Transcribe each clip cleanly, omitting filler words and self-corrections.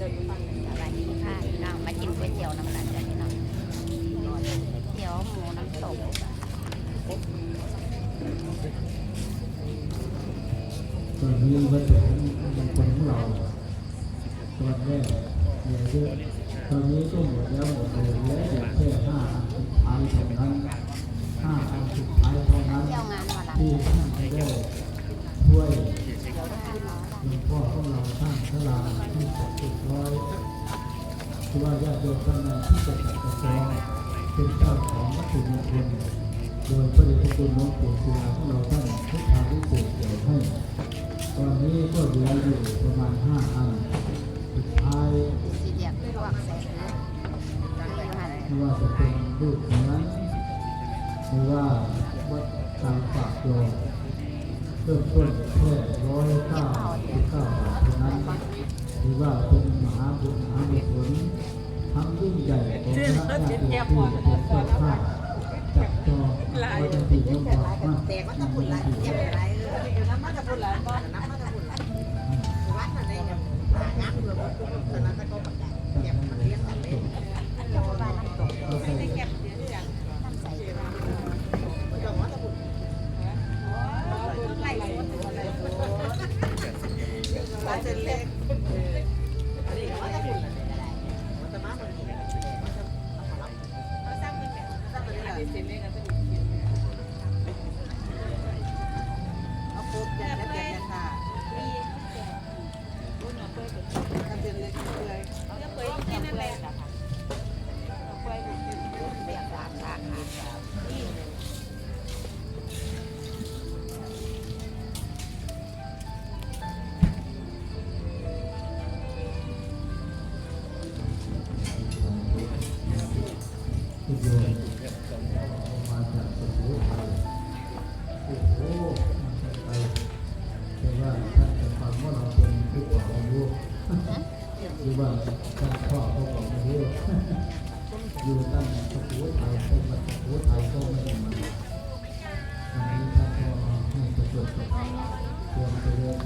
สวัสดีค่ะพี่น้องมากินก๋วยเตี๋ยวน้ำตาลกันพี่น้องเตี๋ยวหมูน้ำตกตอนนี้วัตถุมงคลของเราตอนแรกเหลือเยอะตอนนี้ก็หมดแล้วหมดเลยเหลือแต่แค่5 อันสุดท้ายเท่านั้น5 อันสุดท้ายเท่านั้น เที่ยวงานมาละ ที่ท่านจะได้ช่วยหลวงพ่อของเราสร้างศาลาที่700คือว่าญาติโยมท่านใดที่จะจัดกระจายเป็นเจ้าของวัตถุมงคลโดยพระเดชพระคุณหลวงปู่ศิลาของเราท่านพุทธาวิเศษเกี่ยวให้ตอนนี้ก็เหลืออยู่ประมาณ5 อันสุดท้าย สีเดียบลวกใส่เนื้อ ไม่ว่าจะเป็นรูปนั้นหรือว่าวัดกลางปากโยมเริ่มต้นแค่199 บาทเท่านั้นหรือว่าเป็นมหาบุญมหาบุญทั้งยิ่งใหญ่ของพระญาติโยมที่เป็นเจ้าภาพจับจองวัตถุมงคลมากแต่ว่าตะบุญหลายเจ็บหลายน้ำมันตะบุญหลายบ้านน้ำมันตะบุญหลายวัดอะไรเนี่ยงานเพื่อวัดตอนนั้นตะก็ปัจจัยเก็บมันเลี้ยงกันเลยเจ้าบ้านน้ำตกไม่เก็บเดือนอย่างน้ำใสมันจะวัดตะบุญไล่วัดเจริญอันนี้วัดตะบุญวัดตะมาเหมือนกันวัดตะมาสร้างเป็นแบบสร้างเป็นอะไรเสร็จเลยกันเอาปุ๊บจะได้เป็นค่ะทำเป็นเล็กเลยเปื่อยกินอะไรอ่ะค่ะเปื่อยกินแบบสามค่ะนี่ทุกโยมมาจากสุโขทัยโอ้โหมาจากไทยแต่ว่าท่านจะฟังว่าเราเป็นผู้กว่าอายุหรือว่าท่านพ่อเขาบอกอายุอยู่ตั้งสุโขทัยเป็นมาสุโขทัยก็ไม่ได้มาอันนี้ท่านก็ให้ประโยชน์กับควรจะเรียน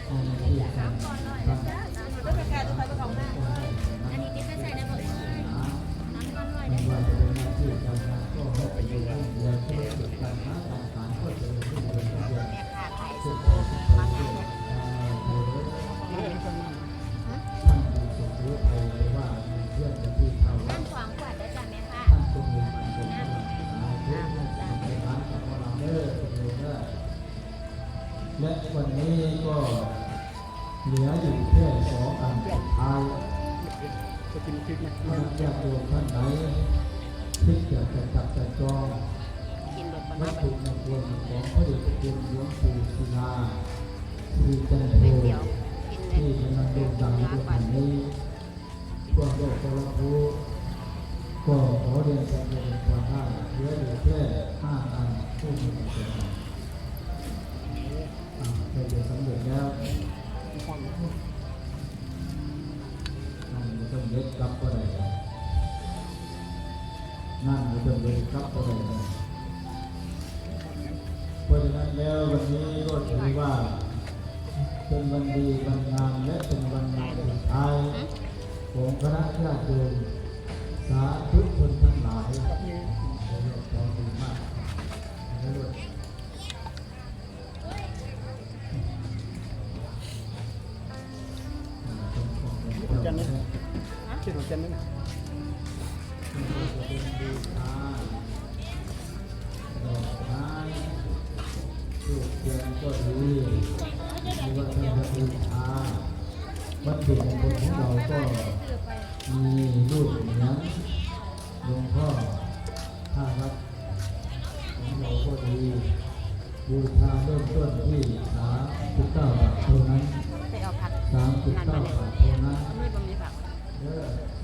ให้ที่ท่านอันนี้ที่ใส่ในบ่อน้ำก้อนลอยได้ ว่าจะเป็นหน้าที่การงานก็ให้ไปดูเรื่องธุรกิจการค้าการขายก็จะเป็นผู้บริหาร แม่ค้าขายสุ ซึ่ง โข ก็ ทัย เป็น มา ท่าน งาน ท่านดูสุขุไทยหรือว่ามีเพื่อนที่เขา ด้านขวางขวดได้จ้ะแม่ค่ะ ท่านตรงนี้มันเป็นท่านเพื่อนในร้านกับเราเด้อตรงนี้เด้อและวันนี้ก็เหลืออยู่แค่2 อันสุดท้ายท่านญาติโยมท่านไหนที่จะจับจะจอง กินรถบน วั น้ำ ตถุมงคลของพระเดชพระคุณหลวงปู่ศิลาที่จันโท ก๋วยเตี๋ยวกินเลย ที่กำลังโด่งดังในทุกวันนี้ทั่วโลกก็รับรู้ก็ขอเรียนเชิญเป็นความได้เหลืออยู่แค่5 อันผู้มีความสามารถเคยจะสำเร็จแล้วนั่นจะต้องเล็กกลับก็ได้นั่นจะต้องเล็กกลับก็ได้เพราะฉะนั้นแล้ววันนี้ก็ถือว่าเป็นวันดีวันงามและเป็นวันงามสุดท้ายของคณะญาติโยมสาธุชนทั้งหลายขอบคุณมากจันทร์นะชื่อของจันทร์นะดอกไม้ลูกเทียนก็ดีหรือว่าท่านจะบูชาวัตถุมงคลของเราก็มีรูปเหมือนหลวงพ่อท่ารักของเราก็ดีบูชาเริ่มต้นที่39 บาทเท่านั้นไปเอาผัก39 บาทเท่านั้น ไม่บะมีผัก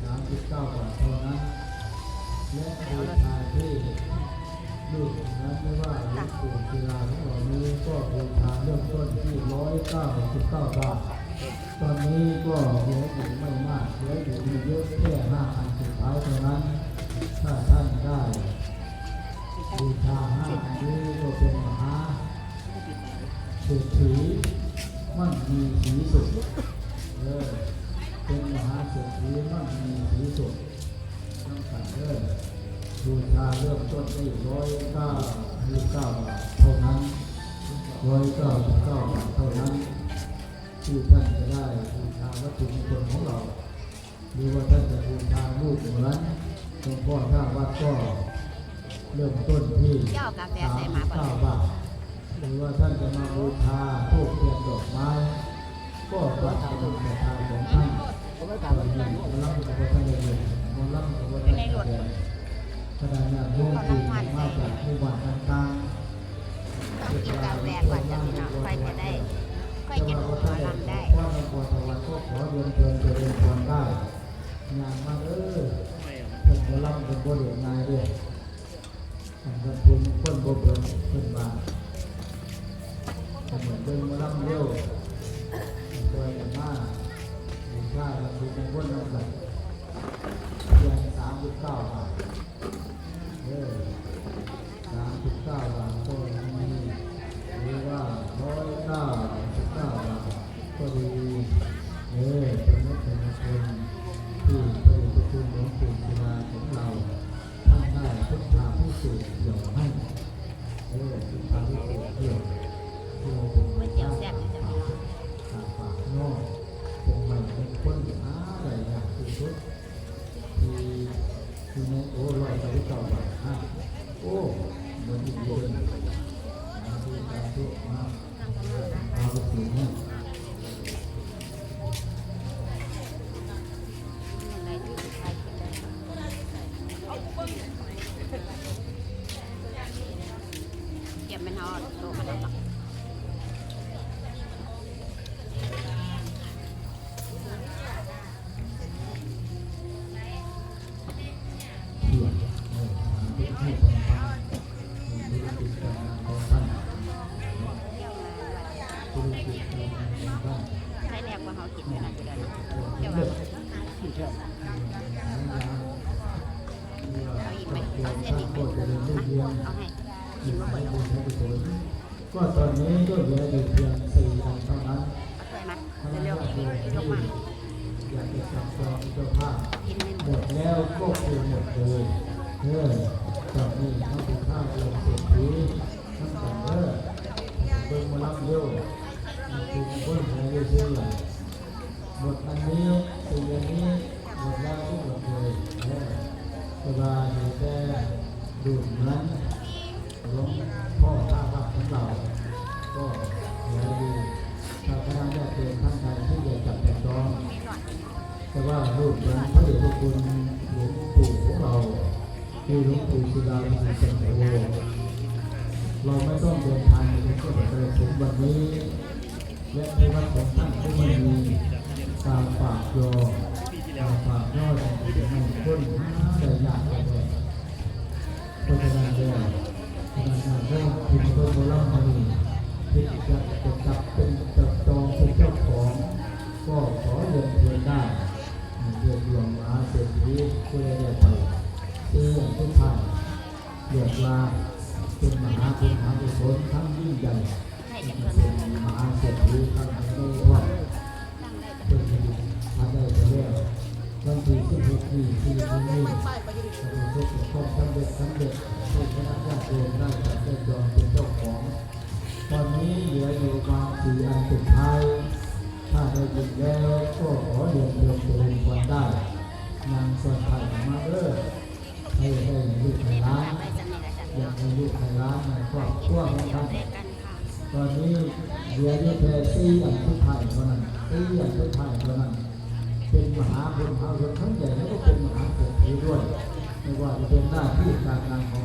39 บาทเท่านั้นและบูชาที่รูปนั้นไม่ว่าหลวงปู่ศิลาของเรานี้ก็บูชาเริ่มต้นที่199 บาทตอนนี้ก็เหลืออยู่ไม่มากเหลืออยู่ไม่เยอะแค่5 อันสุดท้ายเท่านั้นถ้าท่านได้บูชา5 อันนี้ก็เป็นมหาเศรษฐีมั่งมีสีสุขเป็น เป็นมหาเศรษฐีมั่งมีสีสุดทั้งสัตว์บูชาเริ่มต้นที่199 บาทเท่านั้น199 บาทเท่านั้นที่ท่านจะได้บูชาวัตถุมงคลของเราหรือว่าท่านจะบูชารูปเหมือนหลวงพ่อท่าวัดก็เริ่มต้นที่39 บาทหรือว่าท่านจะมาบูชาธูปเทียนดอกไม้ก็วัดกำลังราคาของท่านตอนนี้มลังกับท่านเลยมลังกับท่านเลยขณะนี้โยมที่มาจากหมู่บ้านต่างๆ ต้องกินกาแฟก่อนจะพี่น้องค่อยจะได้ค่อยจะดูหมอลำได้ ว่าในปวดตะวันก็ขอเรียนเชิญเจริญพรได้งานมาเป็นหมอลำเป็นบริเวณนายด้วยท่านเป็นผู้คนบริเวณขึ้นมาเหมือนเป็นหมอลำเร็วโดยแต่ว่ามีค่าเราคือเป็นคนลำบากเพียง39 บาท39 บาทก็มีหรือว่า199 บาทก็ดีเป็นนักเป็นคนที่ประดิษฐ์คุณหลวงปู่ศิลาของเราท่านได้พุทธาพิเศษเกี่ยวให้พุทธาพิเศษเกี่ยวก๋วยเตี๋ยวแซ่บจะพี่น้อง ปากนอกเป็นใหม่เป็นคนหาอะไรอย่างที่สุดที่ใน199 บาทโอ้เหมือนที่เดินมาดูการทุกมาเอาไปถึงเนี่ย อะไรที่ใครกินได้เก็บเป็นห่อโตกันแล้วหรอ ใช้แรงกว่าเขากินขนาดนี้เลยเดี๋ยวว่าเอาอีกไหมเอาเส้นอีกไหมเอาให้กินมาหมดแล้ว ก็ตอนนี้ก็เหลืออยู่เพียง4 อันเท่านั้น เอาถ้วยมาเร็วๆยกมา อยากจะจับจองเจ้าภาพ กินไม่ห ห ม ม ด ดแล้วก็คือหมดเลยจากนี้เขาเป็นข้าวลงเศรษฐีทั้งสองเบิ่งมารับเร็วคือคนไทยเชื่อหมดอันนี้สิ่งนี้หมดแล้วก็หมดเลยสบายแต่ดูดนั้นหลวงพ่อท่าวัดของเราก็เหลืออยู่ถ้าคณะญาติโยมท่านใดที่อยากจับแต่จองแต่ว่ารูปนั้นพระเดชพระคุณหลวงปู่ของเราคือหลวงปู่ศิลาภิเษกโตเราไม่ต้องเดินทางไปที่ประเทศวันนี้และในวัดของท่านก็ไม่มีการฝากยอการฝากยอดที่ให้คนได้ยากเลยเพราะฉะนั้นแล้วขณะนั้นได้พิมพ์ตัวโบราณมาที่จะจับเป็นจับจองเป็นเจ้าของก็ขอเรียนเชิญได้เรียกหลวงมหาเศรษฐีเพื่อได้ไปทุกท่านเรียกว่าเป็นมหาบุญมหากุศลครั้งยิ่งใหญ่เป็นมหาเศรษฐีครั้งนี้ว่าเป็นทำได้ไปแล้ววันที่16 นี้ที่นี้ประสบความสำเร็จเป็นคณะญาติโยมได้จับได้จองเป็นเจ้าของตอนนี้เหลืออยู่บาง4 อันสุดท้ายถ้าได้ยินแล้วก็ขอเรียนเชิญควรได้นางส่วนไทยมาให้ลูกให้ร้านอยากให้ลูกให้ร้านในครอบครัวของท่านตอนนี้เหลืออยู่แค่4 อันสุดท้ายเท่านั้น4 อันสุดท้ายเท่านั้นเป็นมหาบุญมหากุศลครั้งใหญ่แล้วก็เป็นมหาเศรษฐีด้วยไม่ว่าจะเป็นหน้าที่การงานของ